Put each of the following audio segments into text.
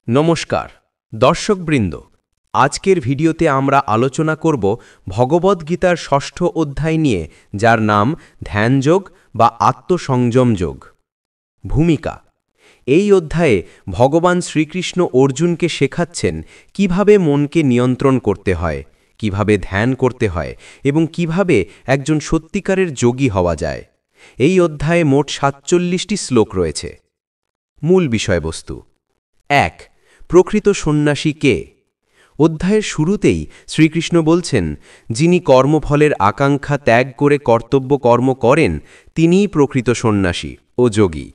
নমস্কার দর্শকবৃন্দ, আজকের ভিডিওতে আমরা আলোচনা করব ভগবদ্গীতার ষষ্ঠ অধ্যায় নিয়ে, যার নাম ধ্যানযোগ বা আত্মসংযম যোগ। ভূমিকা: এই অধ্যায়ে ভগবান শ্রীকৃষ্ণ অর্জুনকে শেখাচ্ছেন কিভাবে মনকে নিয়ন্ত্রণ করতে হয়, কিভাবে ধ্যান করতে হয় এবং কিভাবে একজন সত্যিকারের যোগী হওয়া যায়। এই অধ্যায়ে মোট ৪৭টি শ্লোক রয়েছে। মূল বিষয়বস্তু: ১. প্রকৃত সন্ন্যাসী কে? অধ্যায়ের শুরুতেই শ্রীকৃষ্ণ বলছেন, যিনি কর্মফলের আকাঙ্ক্ষা ত্যাগ করে কর্তব্য কর্ম করেন তিনিই প্রকৃত সন্ন্যাসী ও যোগী।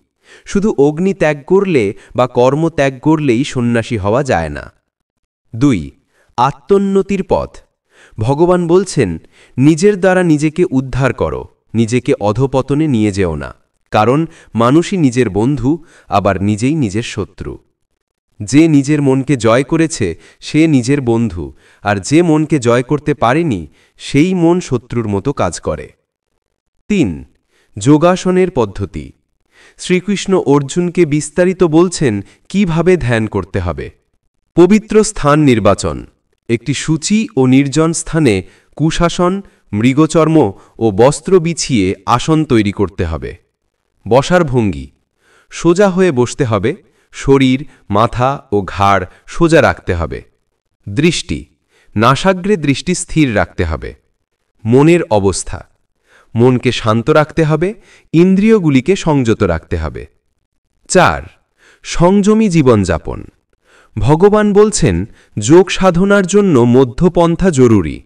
শুধু অগ্নি ত্যাগ করলে বা কর্ম ত্যাগ করলেই সন্ন্যাসী হওয়া যায় না। ২. আত্মোন্নতির পথ: ভগবান বলছেন, নিজের দ্বারা নিজেকে উদ্ধার করো, নিজেকে অধঃপতনে নিয়ে যেও না, কারণ মানুষই নিজের বন্ধু, আবার নিজেই নিজের শত্রু। যে নিজের মনকে জয় করেছে সে নিজের বন্ধু, আর যে মনকে জয় করতে পারেনি সেই মন শত্রুর মতো কাজ করে। ৩. যোগাসনের পদ্ধতি: শ্রীকৃষ্ণ অর্জুনকে বিস্তারিত বলছেন কিভাবে ধ্যান করতে হবে। পবিত্র স্থান নির্বাচন: একটি সূচি ও নির্জন স্থানে কুশাসন, মৃগচর্ম ও বস্ত্র বিছিয়ে আসন তৈরি করতে হবে। বসার ভঙ্গি: সোজা হয়ে বসতে হবে, শরীর, মাথা ও ঘাড় সোজা রাখতে হবে। দৃষ্টি: নাসাগ্রে দৃষ্টি স্থির রাখতে হবে। মনের অবস্থা: মনকে শান্ত রাখতে হবে, ইন্দ্রিয়গুলিকে সংযত রাখতে হবে। ৪. সংযমী জীবনযাপন: ভগবান বলছেন, যোগ সাধনার জন্য মধ্যপন্থা জরুরি।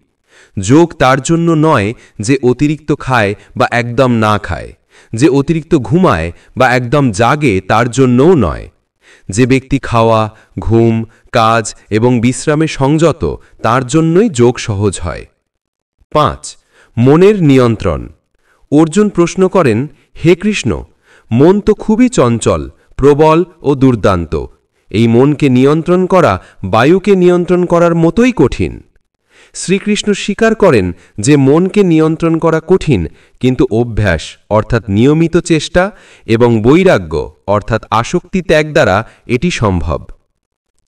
যোগ তার জন্য নয় যে অতিরিক্ত খায় বা একদম না খায়, যে অতিরিক্ত ঘুমায় বা একদম জাগে তার জন্যও নয়। যে ব্যক্তি খাওয়া, ঘুম, কাজ এবং বিশ্রামে সংযত, তার জন্যই যোগ সহজ হয়। ৫. মনের নিয়ন্ত্রণ: অর্জুন প্রশ্ন করেন, হে কৃষ্ণ, মন তো খুবই চঞ্চল, প্রবল ও দুর্দান্ত। এই মনকে নিয়ন্ত্রণ করা বায়ুকে নিয়ন্ত্রণ করার মতোই কঠিন। শ্রীকৃষ্ণ স্বীকার করেন যে মনকে নিয়ন্ত্রণ করা কঠিন, কিন্তু অভ্যাস অর্থাৎ নিয়মিত চেষ্টা এবং বৈরাগ্য অর্থাৎ আসক্তি ত্যাগ দ্বারা এটি সম্ভব।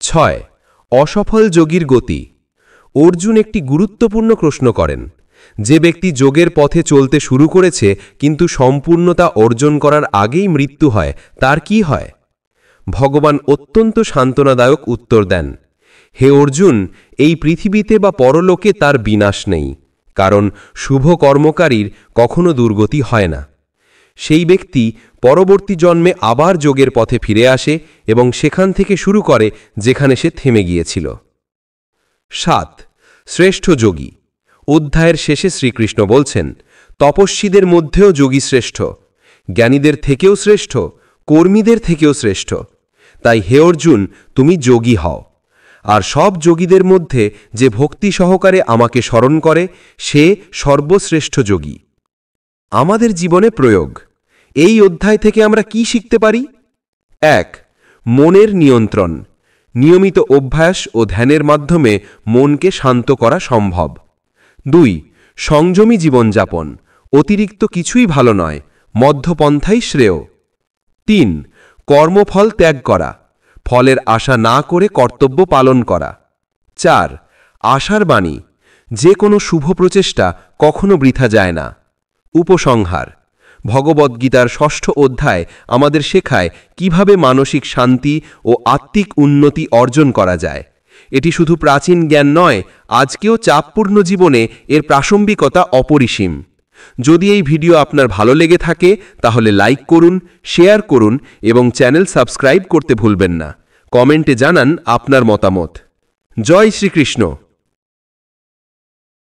৬. অসফল যোগীর গতি: অর্জুন একটি গুরুত্বপূর্ণ প্রশ্ন করেন। যে ব্যক্তি যোগের পথে চলতে শুরু করেছে কিন্তু সম্পূর্ণতা অর্জন করার আগেই মৃত্যু হয়, তার কি হয়? ভগবান অত্যন্ত সান্ত্বনাদায়ক উত্তর দেন, হে অর্জুন, এই পৃথিবীতে বা পরলোকে তার বিনাশ নেই, কারণ শুভ কর্মকারীর কখনো দুর্গতি হয় না। সেই ব্যক্তি পরবর্তী জন্মে আবার যোগের পথে ফিরে আসে এবং সেখান থেকে শুরু করে যেখানে সে থেমে গিয়েছিল। ৭. শ্রেষ্ঠ যোগী: অধ্যায়ের শেষে শ্রীকৃষ্ণ বলছেন, তপস্বীদের মধ্যেও যোগী শ্রেষ্ঠ, জ্ঞানীদের থেকেও শ্রেষ্ঠ, কর্মীদের থেকেও শ্রেষ্ঠ। তাই হে অর্জুন, তুমি যোগী হও। আর সব যোগীদের মধ্যে যে ভক্তি সহকারে আমাকে স্মরণ করে সে সর্বশ্রেষ্ঠ যোগী। আমাদের জীবনে প্রয়োগ: এই অধ্যায় থেকে আমরা কি শিখতে পারি? ১. মনের নিয়ন্ত্রণ: নিয়মিত অভ্যাস ও ধ্যানের মাধ্যমে মনকে শান্ত করা সম্ভব। ২. সংযমী জীবনযাপন: অতিরিক্ত কিছুই ভালো নয়, মধ্যপন্থাই শ্রেয়। ৩. কর্মফল ত্যাগ করা: ফলের আশা না করে কর্তব্য পালন করা। ৪. আশার বাণী: যে কোনো শুভ প্রচেষ্টা কখনো বৃথা যায় না। উপসংহার: ভগবদ্গীতার ষষ্ঠ অধ্যায় আমাদের শেখায় কিভাবে মানসিক শান্তি ও আত্মিক উন্নতি অর্জন করা যায়। এটি শুধু প্রাচীন জ্ঞান নয়, আজকেও চাপপূর্ণ জীবনে এর প্রাসঙ্গিকতা অপরিসীম। যদি এই ভিডিও আপনার ভালো লেগে থাকে তাহলে লাইক করুন, শেয়ার করুন এবং চ্যানেল সাবস্ক্রাইব করতে ভুলবেন না। কমেন্টে জানান আপনার মতামত। জয় শ্রীকৃষ্ণ।